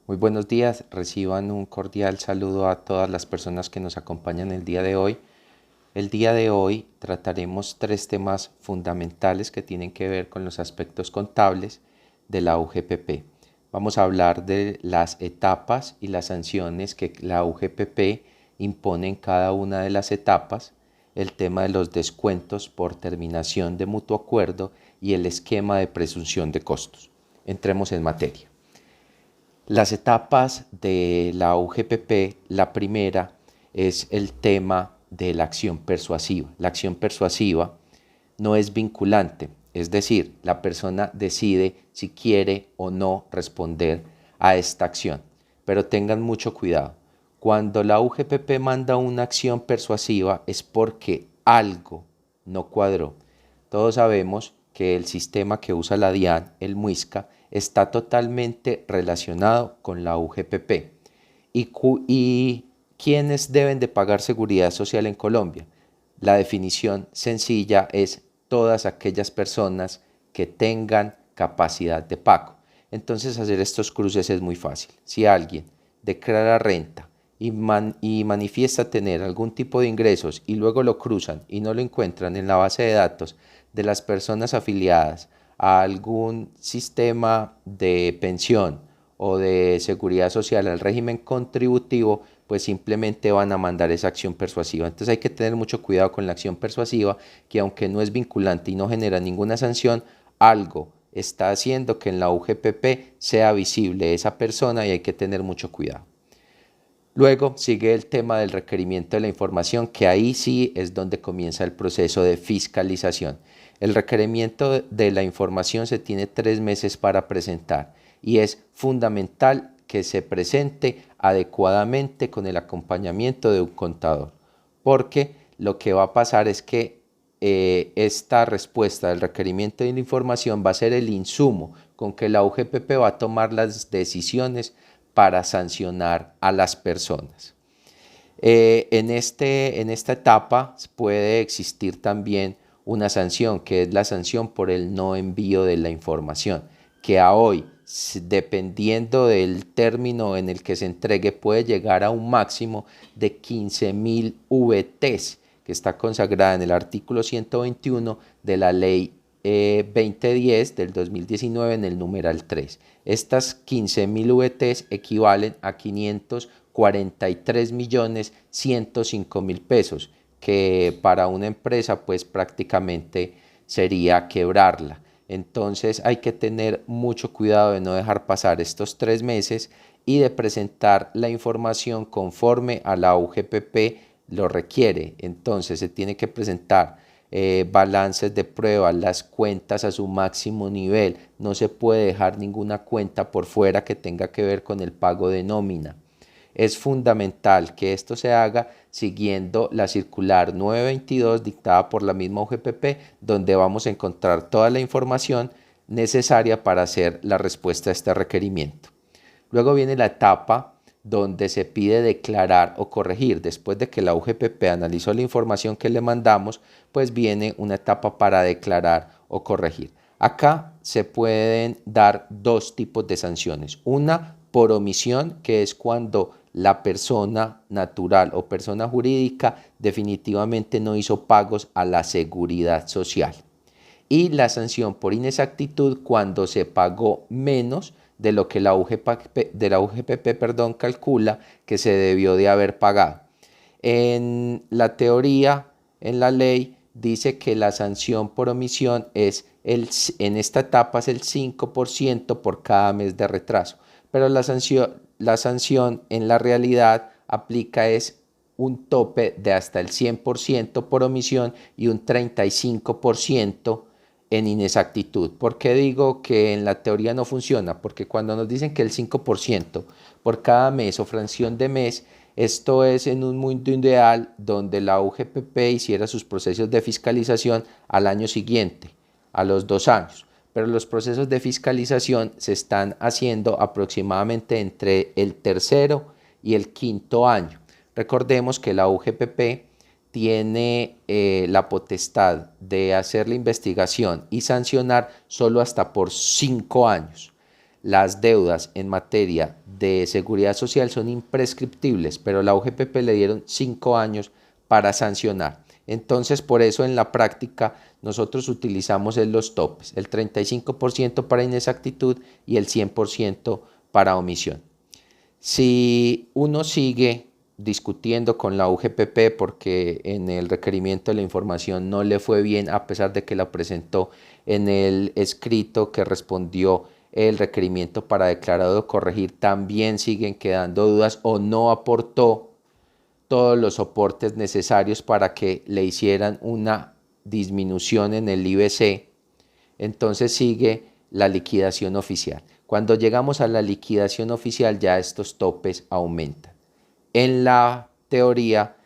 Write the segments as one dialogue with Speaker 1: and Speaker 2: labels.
Speaker 1: Muy buenos días, reciban un cordial saludo a todas las personas que nos acompañan el día de hoy. El día de hoy trataremos tres temas fundamentales que tienen que ver con los aspectos contables de la UGPP. Vamos a hablar de las etapas y las sanciones que la UGPP impone en cada una de las etapas, el tema de los descuentos por terminación de mutuo acuerdo y el esquema de presunción de costos. Entremos en materia. Las etapas de la UGPP, la primera es el tema de la acción persuasiva. La acción persuasiva no es vinculante, es decir, la persona decide si quiere o no responder a esta acción. Pero tengan mucho cuidado. Cuando la UGPP manda una acción persuasiva es porque algo no cuadró. Todos sabemos que el sistema que usa la DIAN, el MUISCA, está totalmente relacionado con la UGPP. ¿Y quiénes deben de pagar seguridad social en Colombia? La definición sencilla es todas aquellas personas que tengan capacidad de pago. Entonces hacer estos cruces es muy fácil. Si alguien declara renta y manifiesta tener algún tipo de ingresos y luego lo cruzan y no lo encuentran en la base de datos de las personas afiliadas a algún sistema de pensión o de seguridad social, al régimen contributivo, pues simplemente van a mandar esa acción persuasiva. Entonces hay que tener mucho cuidado con la acción persuasiva, que aunque no es vinculante y no genera ninguna sanción, algo está haciendo que en la UGPP sea visible esa persona y hay que tener mucho cuidado. Luego sigue el tema del requerimiento de la información, que ahí sí es donde comienza el proceso de fiscalización. El requerimiento de la información se tiene 3 meses para presentar y es fundamental que se presente adecuadamente con el acompañamiento de un contador, porque lo que va a pasar es que esta respuesta del requerimiento de la información va a ser el insumo con que la UGPP va a tomar las decisiones para sancionar a las personas. En esta etapa puede existir también una sanción, que es la sanción por el no envío de la información, que a hoy, dependiendo del término en el que se entregue, puede llegar a un máximo de 15.000 VTs, que está consagrada en el artículo 121 de la ley 2010 del 2019 en el numeral 3. Estas 15.000 VTs equivalen a 543.105.000 pesos, que para una empresa pues prácticamente sería quebrarla. Entonces hay que tener mucho cuidado de no dejar pasar estos 3 meses y de presentar la información conforme a la UGPP lo requiere. Entonces se tiene que presentar balances de prueba, las cuentas a su máximo nivel. No se puede dejar ninguna cuenta por fuera que tenga que ver con el pago de nómina. Es fundamental que esto se haga siguiendo la circular 922 dictada por la misma UGPP, donde vamos a encontrar toda la información necesaria para hacer la respuesta a este requerimiento. Luego viene la etapa donde se pide declarar o corregir. Después de que la UGPP analizó la información que le mandamos, pues viene una etapa para declarar o corregir. Acá se pueden dar dos tipos de sanciones. Una por omisión, que es cuando la persona natural o persona jurídica definitivamente no hizo pagos a la seguridad social. Y la sanción por inexactitud cuando se pagó menos de lo que la UGPP calcula que se debió de haber pagado. En la teoría, en la ley, dice que la sanción por omisión en esta etapa es el 5% por cada mes de retraso, pero la sanción en la realidad aplica es un tope de hasta el 100% por omisión y un 35% en inexactitud. ¿Por qué digo que en la teoría no funciona? Porque cuando nos dicen que el 5% por cada mes o fracción de mes, esto es en un mundo ideal donde la UGPP hiciera sus procesos de fiscalización al año siguiente, a los 2 años. Pero los procesos de fiscalización se están haciendo aproximadamente entre el tercero y el quinto año. Recordemos que la UGPP tiene la potestad de hacer la investigación y sancionar solo hasta por 5 años. las deudas en materia de seguridad social son imprescriptibles, pero la UGPP le dieron 5 años para sancionar. Entonces, por eso en la práctica nosotros utilizamos los topes, el 35% para inexactitud y el 100% para omisión. Si uno sigue discutiendo con la UGPP porque en el requerimiento de la información no le fue bien, a pesar de que la presentó en el escrito que respondió el requerimiento para declarar o corregir, también siguen quedando dudas o no aportó todos los soportes necesarios para que le hicieran una disminución en el IBC, entonces sigue la liquidación oficial. Cuando llegamos a la liquidación oficial ya estos topes aumentan. En la teoría,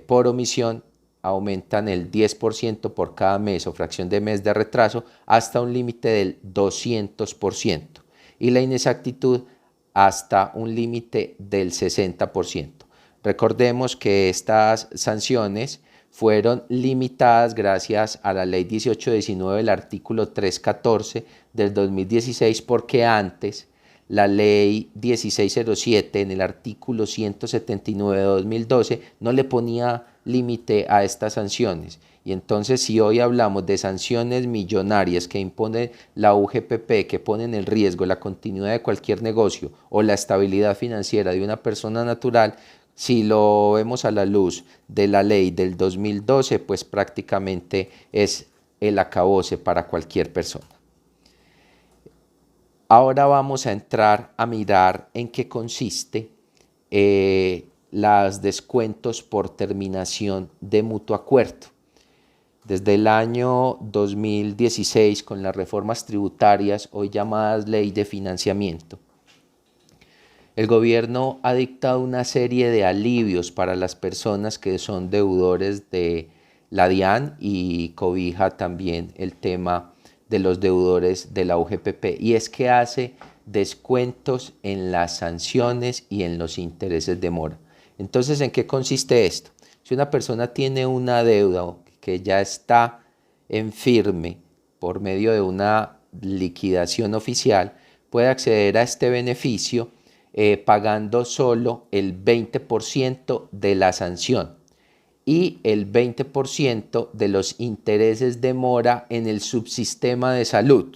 Speaker 1: por omisión, aumentan el 10% por cada mes o fracción de mes de retraso hasta un límite del 200% y la inexactitud hasta un límite del 60%. Recordemos que estas sanciones fueron limitadas gracias a la ley 1819 del artículo 314 del 2016 porque antes la ley 1607 en el artículo 179 de 2012 no le ponía límite a estas sanciones. Y entonces si hoy hablamos de sanciones millonarias que impone la UGPP, que ponen en riesgo la continuidad de cualquier negocio o la estabilidad financiera de una persona natural, si lo vemos a la luz de la ley del 2012, pues prácticamente es el acabose para cualquier persona. Ahora vamos a entrar a mirar en qué consiste los descuentos por terminación de mutuo acuerdo. Desde el año 2016, con las reformas tributarias, hoy llamadas ley de financiamiento, el gobierno ha dictado una serie de alivios para las personas que son deudores de la DIAN y cobija también el tema de los deudores de la UGPP, y es que hace descuentos en las sanciones y en los intereses de mora. Entonces, ¿en qué consiste esto? Si una persona tiene una deuda que ya está en firme por medio de una liquidación oficial, puede acceder a este beneficio pagando solo el 20% de la sanción y el 20% de los intereses de mora en el subsistema de salud.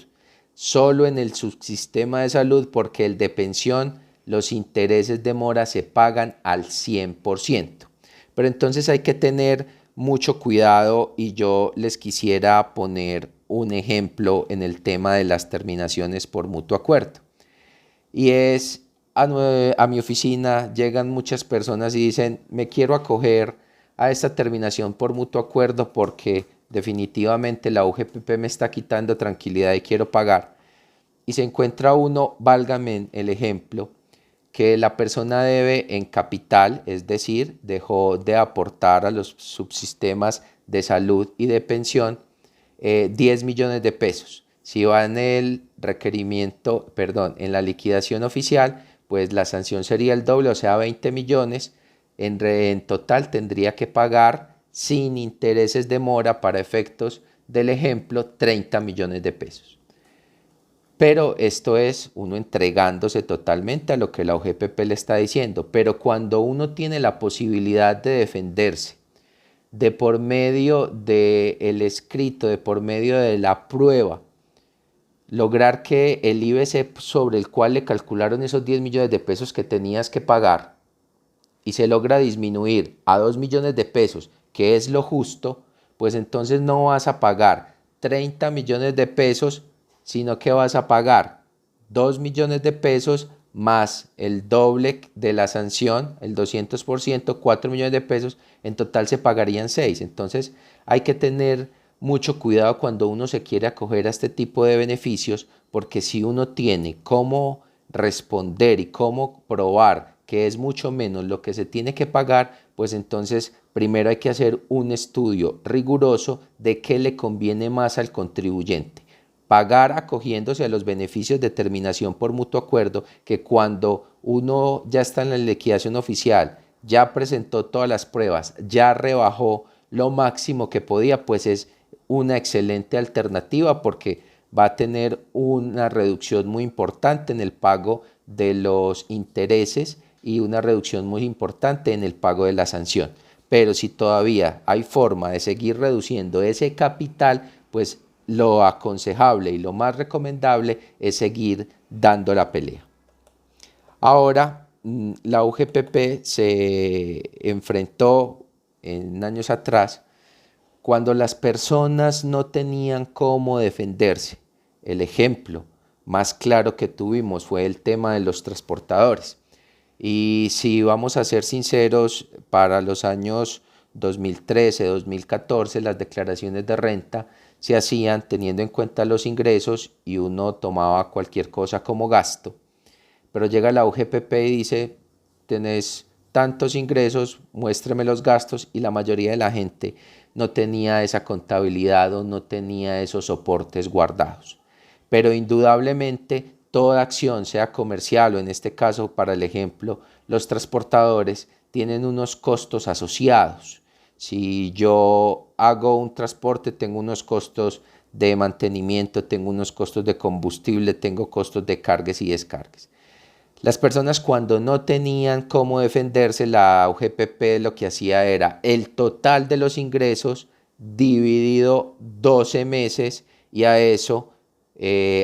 Speaker 1: Solo en el subsistema de salud, porque el de pensión, los intereses de mora se pagan al 100%. Pero entonces hay que tener mucho cuidado y yo les quisiera poner un ejemplo en el tema de las terminaciones por mutuo acuerdo. Y es a mi oficina llegan muchas personas y dicen, me quiero acoger a esta terminación por mutuo acuerdo porque definitivamente la UGPP me está quitando tranquilidad y quiero pagar. Y se encuentra uno, válgame el ejemplo, que la persona debe en capital, es decir, dejó de aportar a los subsistemas de salud y de pensión 10 millones de pesos. Si va en el requerimiento, perdón, en la liquidación oficial, pues la sanción sería el doble, o sea, 20 millones. En total tendría que pagar sin intereses de mora para efectos del ejemplo 30 millones de pesos. Pero esto es uno entregándose totalmente a lo que la UGPP le está diciendo. Pero cuando uno tiene la posibilidad de defenderse de por medio del escrito, de por medio de la prueba, lograr que el IBC sobre el cual le calcularon esos 10 millones de pesos que tenías que pagar y se logra disminuir a 2 millones de pesos, que es lo justo, pues entonces no vas a pagar 30 millones de pesos, sino que vas a pagar 2 millones de pesos más el doble de la sanción, el 200%, 4 millones de pesos, en total se pagarían 6. Entonces hay que tener mucho cuidado cuando uno se quiere acoger a este tipo de beneficios, porque si uno tiene cómo responder y cómo probar que es mucho menos lo que se tiene que pagar, pues entonces primero hay que hacer un estudio riguroso de qué le conviene más al contribuyente. Pagar acogiéndose a los beneficios de terminación por mutuo acuerdo, que cuando uno ya está en la liquidación oficial, ya presentó todas las pruebas, ya rebajó lo máximo que podía, pues es una excelente alternativa porque va a tener una reducción muy importante en el pago de los intereses y una reducción muy importante en el pago de la sanción. Pero si todavía hay forma de seguir reduciendo ese capital, pues lo aconsejable y lo más recomendable es seguir dando la pelea. Ahora, la UGPP se enfrentó en años atrás cuando las personas no tenían cómo defenderse. El ejemplo más claro que tuvimos fue el tema de los transportadores. Y si vamos a ser sinceros, para los años 2013, 2014, las declaraciones de renta se hacían teniendo en cuenta los ingresos y uno tomaba cualquier cosa como gasto. Pero llega la UGPP y dice, tenés tantos ingresos, muéstreme los gastos, y la mayoría de la gente no tenía esa contabilidad o no tenía esos soportes guardados. Pero indudablemente toda acción, sea comercial o en este caso para el ejemplo, los transportadores tienen unos costos asociados. Si yo hago un transporte, tengo unos costos de mantenimiento, tengo unos costos de combustible, tengo costos de cargas y descargas. Las personas cuando no tenían cómo defenderse, la UGPP lo que hacía era el total de los ingresos dividido 12 meses y a eso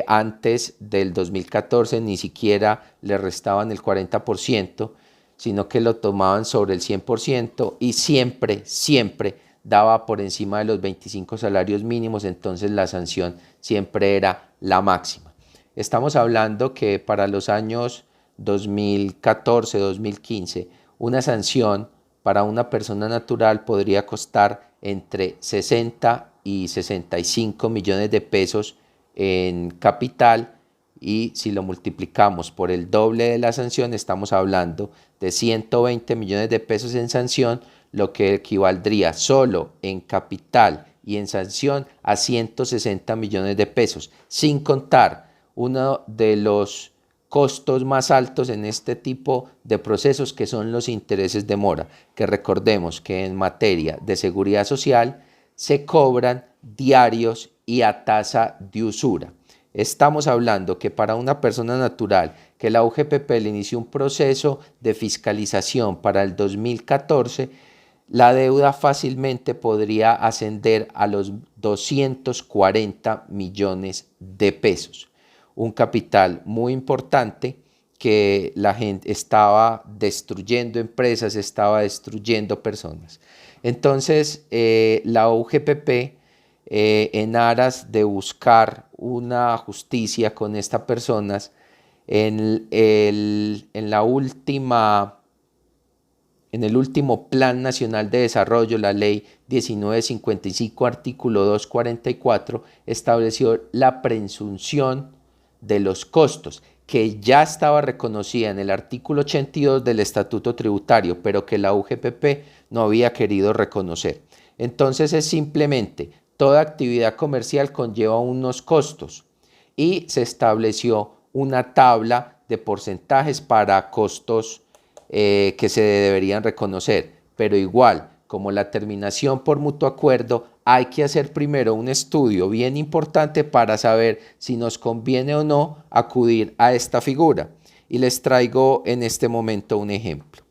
Speaker 1: antes del 2014 ni siquiera le restaban el 40%, sino que lo tomaban sobre el 100% y siempre daba por encima de los 25 salarios mínimos, entonces la sanción siempre era la máxima. Estamos hablando que para los años 2014, 2015, una sanción para una persona natural podría costar entre 60 y 65 millones de pesos en capital, y si lo multiplicamos por el doble de la sanción, estamos hablando de 120 millones de pesos en sanción, lo que equivaldría solo en capital y en sanción a 160 millones de pesos, sin contar uno de los costos más altos en este tipo de procesos, que son los intereses de mora, que recordemos que en materia de seguridad social se cobran diarios y a tasa de usura. Estamos hablando que para una persona natural que la UGPP le inició un proceso de fiscalización para el 2014, la deuda fácilmente podría ascender a los 240 millones de pesos. Un capital muy importante que la gente estaba destruyendo empresas, estaba destruyendo personas. Entonces, la UGPP, en aras de buscar una justicia con estas personas, en el último Plan Nacional de Desarrollo, la Ley 1955, artículo 244, estableció la presunción de los costos, que ya estaba reconocida en el artículo 82 del Estatuto Tributario, pero que la UGPP no había querido reconocer. Entonces es simplemente, toda actividad comercial conlleva unos costos y se estableció una tabla de porcentajes para costos que se deberían reconocer, pero igual, como la terminación por mutuo acuerdo, hay que hacer primero un estudio bien importante para saber si nos conviene o no acudir a esta figura. Y les traigo en este momento un ejemplo.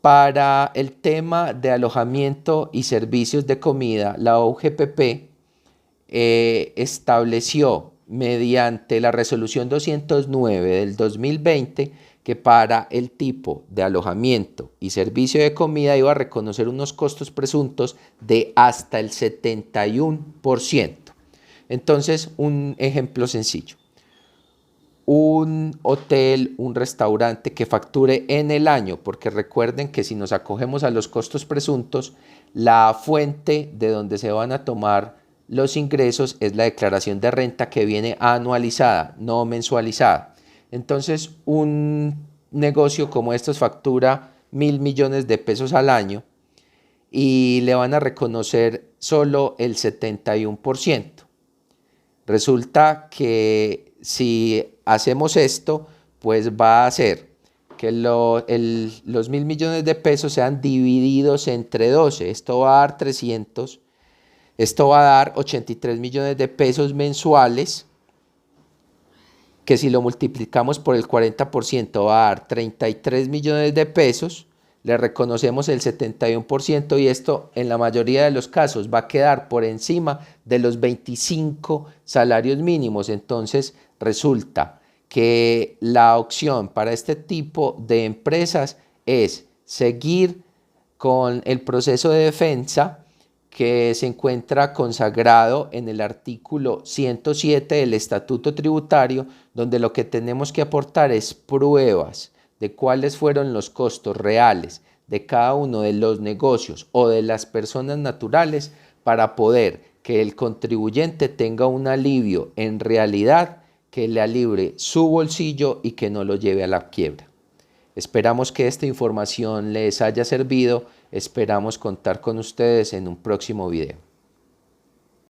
Speaker 1: Para el tema de alojamiento y servicios de comida, la UGPP estableció mediante la resolución 209 del 2020 que para el tipo de alojamiento y servicio de comida iba a reconocer unos costos presuntos de hasta el 71%. Entonces, un ejemplo sencillo. Un hotel, un restaurante que facture en el año, porque recuerden que si nos acogemos a los costos presuntos, la fuente de donde se van a tomar los ingresos es la declaración de renta, que viene anualizada, no mensualizada. Entonces, un negocio como estos factura 1.000 millones de pesos al año y le van a reconocer solo el 71%. Resulta que si hacemos esto, pues va a hacer que los 1.000 millones de pesos sean divididos entre 12. Esto va a dar 300. Esto va a dar 83 millones de pesos mensuales, que si lo multiplicamos por el 40% va a dar 33 millones de pesos, le reconocemos el 71% y esto en la mayoría de los casos va a quedar por encima de los 25 salarios mínimos. Entonces resulta que la opción para este tipo de empresas es seguir con el proceso de defensa que se encuentra consagrado en el artículo 107 del Estatuto Tributario, donde lo que tenemos que aportar es pruebas de cuáles fueron los costos reales de cada uno de los negocios o de las personas naturales para poder que el contribuyente tenga un alivio en realidad que le alivie su bolsillo y que no lo lleve a la quiebra. Esperamos que esta información les haya servido. Esperamos contar con ustedes en un próximo video.